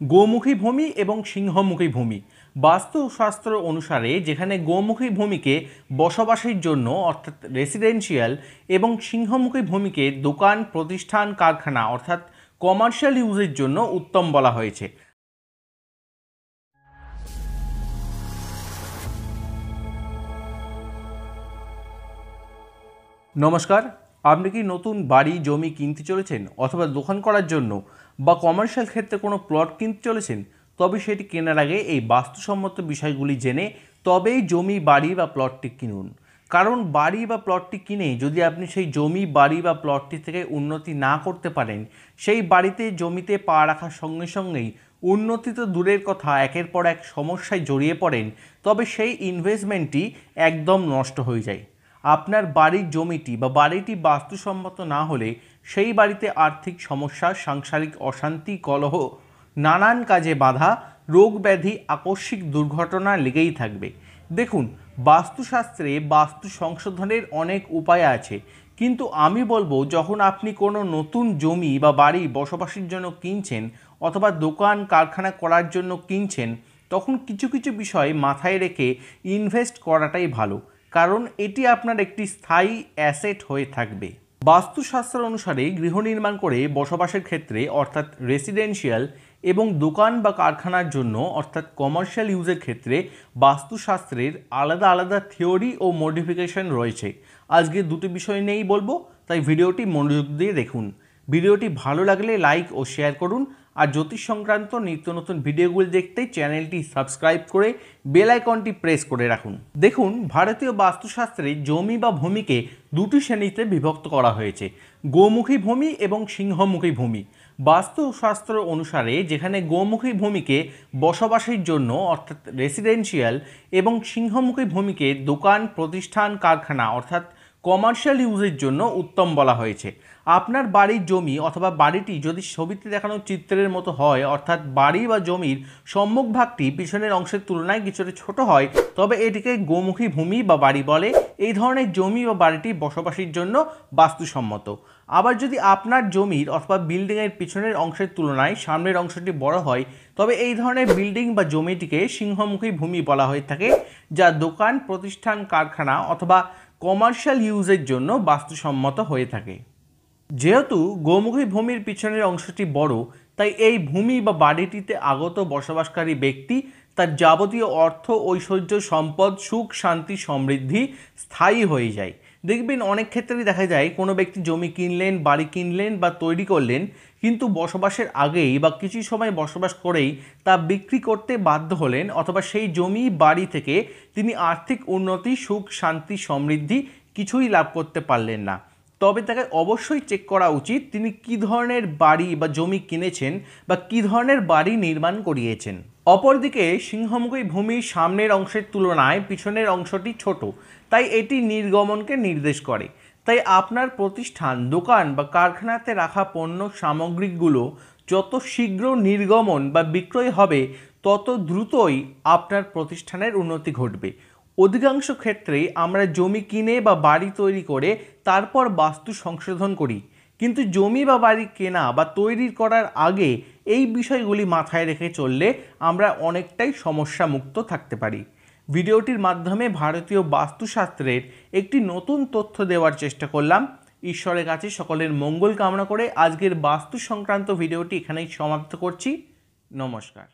গোমুখী ভূমি এবং সিংহমুখী ভূমি বাস্তুশাস্ত্র অনুসারে যেখানে গোমুখী ভূমিকে বসবাসের জন্য অর্থাৎ রেসিডেন্সিয়াল এবং সিংহমুখী ভূমিকে দোকান প্রতিষ্ঠান কারখানা অর্থাৎ কমার্শিয়াল ইউজের জন্য উত্তম বলা হয়েছে। নমস্কার, আপনি কি নতুন বাড়ি জমি কিনতে চলেছেন অথবা দোকান করার জন্য বা কমার্শিয়াল ক্ষেত্রে কোনো প্লট কিনতে চলেছেন? তবে সেটি কেনার আগে এই বাস্তুসম্মত বিষয়গুলি জেনে তবেই জমি বাড়ি বা প্লটটি কিনুন। কারণ বাড়ি বা প্লটটি কিনে যদি আপনি সেই জমি বাড়ি বা প্লটটি থেকে উন্নতি না করতে পারেন, সেই বাড়িতে জমিতে পা রাখার সঙ্গে সঙ্গেই উন্নতি তো দূরের কথা, একের পর এক সমস্যায় জড়িয়ে পড়েন, তবে সেই ইনভেস্টমেন্টটি একদম নষ্ট হয়ে যায়। আপনার বাড়ির জমিটি বা বাড়িটি বাস্তুসম্মত না হলে সেই বাড়িতে আর্থিক সমস্যা, সাংসারিক অশান্তি, কলহ, নানান কাজে বাধা, রোগ ব্যাধি, আকস্মিক দুর্ঘটনা লেগেই থাকবে। দেখুন, বাস্তুশাস্ত্রে বাস্তু সংশোধনের অনেক উপায় আছে, কিন্তু আমি বলবো যখন আপনি কোনো নতুন জমি বা বাড়ি বসবাসের জন্য কিনছেন অথবা দোকান কারখানা করার জন্য কিনছেন, তখন কিছু কিছু বিষয় মাথায় রেখে ইনভেস্ট করাটাই ভালো, কারণ এটি আপনার একটি স্থায়ী অ্যাসেট হয়ে থাকবে। বাস্তুশাস্ত্র অনুসারে গৃহ নির্মাণ করে বসবাসের ক্ষেত্রে অর্থাৎ রেসিডেন্সিয়াল এবং দোকান বা কারখানার জন্য অর্থাৎ কমার্শিয়াল ইউজের ক্ষেত্রে বাস্তুশাস্ত্রের আলাদা আলাদা থিওরি ও মডিফিকেশন রয়েছে। আজকে দুটি বিষয় নিয়েই বলবো, তাই ভিডিওটি মনোযোগ দিয়ে দেখুন। ভিডিওটি ভালো লাগলে লাইক ও শেয়ার করুন, আর জ্যোতিষ সংক্রান্ত নিত্য নতুন ভিডিওগুলি দেখতে চ্যানেলটি সাবস্ক্রাইব করে বেল আইকনটি প্রেস করে রাখুন। দেখুন, ভারতীয় বাস্তুশাস্ত্রে জমি বা ভূমিকে দুটি শ্রেণীতে বিভক্ত করা হয়েছে, গোমুখী ভূমি এবং সিংহমুখী ভূমি। বাস্তুশাস্ত্র অনুসারে যেখানে গোমুখী ভূমিকে বসবাসের জন্য অর্থাৎ রেসিডেন্সিয়াল এবং সিংহমুখী ভূমিকে দোকান প্রতিষ্ঠান কারখানা অর্থাৎ কমার্শিয়াল ইউজের জন্য উত্তম বলা হয়েছে। আপনার বাড়ির জমি অথবা বাড়িটি যদি ছবিতে দেখানো চিত্রের মতো হয়, অর্থাৎ বাড়ি বা জমির সম্মুখভাগটি পিছনের অংশের তুলনায় কিছুটা ছোট হয়, তবে এটিকে গোমুখী ভূমি বা বাড়ি বলে। এই ধরনের জমি বা বাড়িটি বসবাসের জন্য বাস্তুসম্মত। আবার যদি আপনার জমির অথবা বিল্ডিংয়ের পিছনের অংশের তুলনায় সামনের অংশটি বড় হয়, তবে এই ধরনের বিল্ডিং বা জমিটিকে সিংহমুখী ভূমি বলা হয়ে থাকে, যা দোকান প্রতিষ্ঠান কারখানা অথবা কমার্শিয়াল ইউজের জন্য বাস্তুসম্মত হয়ে থাকে। যেহেতু গোমুখী ভূমির পিছনের অংশটি বড়, তাই এই ভূমি বা বাড়িটিতে আগত বসবাসকারী ব্যক্তি তার যাবতীয় অর্থ, ঐশ্বর্য, সম্পদ, সুখ, শান্তি, সমৃদ্ধি স্থায়ী হয়ে যায়। দেখবেন অনেক ক্ষেত্রেই দেখা যায় কোনো ব্যক্তি জমি কিনলেন, বাড়ি কিনলেন বা তৈরি করলেন, কিন্তু বসবাসের আগেই বা কিছু সময় বসবাস করেই তা বিক্রি করতে বাধ্য হলেন, অথবা সেই জমি বাড়ি থেকে তিনি আর্থিক উন্নতি, সুখ, শান্তি, সমৃদ্ধি কিছুই লাভ করতে পারলেন না। তবে তাকে অবশ্যই চেক করা উচিত তিনি কী ধরনের বাড়ি বা জমি কিনেছেন বা কী ধরনের বাড়ি নির্মাণ করিয়েছেন। অপরদিকে সিংহমুখী ভূমির সামনের অংশের তুলনায় পিছনের অংশটি ছোট, তাই এটি নির্গমনকে নির্দেশ করে। তাই আপনার প্রতিষ্ঠান, দোকান বা কারখানাতে রাখা পণ্য সামগ্রীগুলো যত শীঘ্র নির্গমন বা বিক্রয় হবে, তত দ্রুতই আপনার প্রতিষ্ঠানের উন্নতি ঘটবে। অধিকাংশ ক্ষেত্রেই আমরা জমি কিনে বা বাড়ি তৈরি করে তারপর বাস্তু সংশোধন করি, কিন্তু জমি বা বাড়ি কেনা বা তৈরি করার আগে এই বিষয়গুলি মাথায় রেখে চললে আমরা অনেকটাই সমস্যা মুক্ত থাকতে পারি। ভিডিওটির মাধ্যমে ভারতীয় বাস্তুশাস্ত্রের একটি নতুন তথ্য দেওয়ার চেষ্টা করলাম। ঈশ্বরের কাছে সকলের মঙ্গল কামনা করে আজকের বাস্তু সংক্রান্ত ভিডিওটি এখানেই সমাপ্ত করছি। নমস্কার।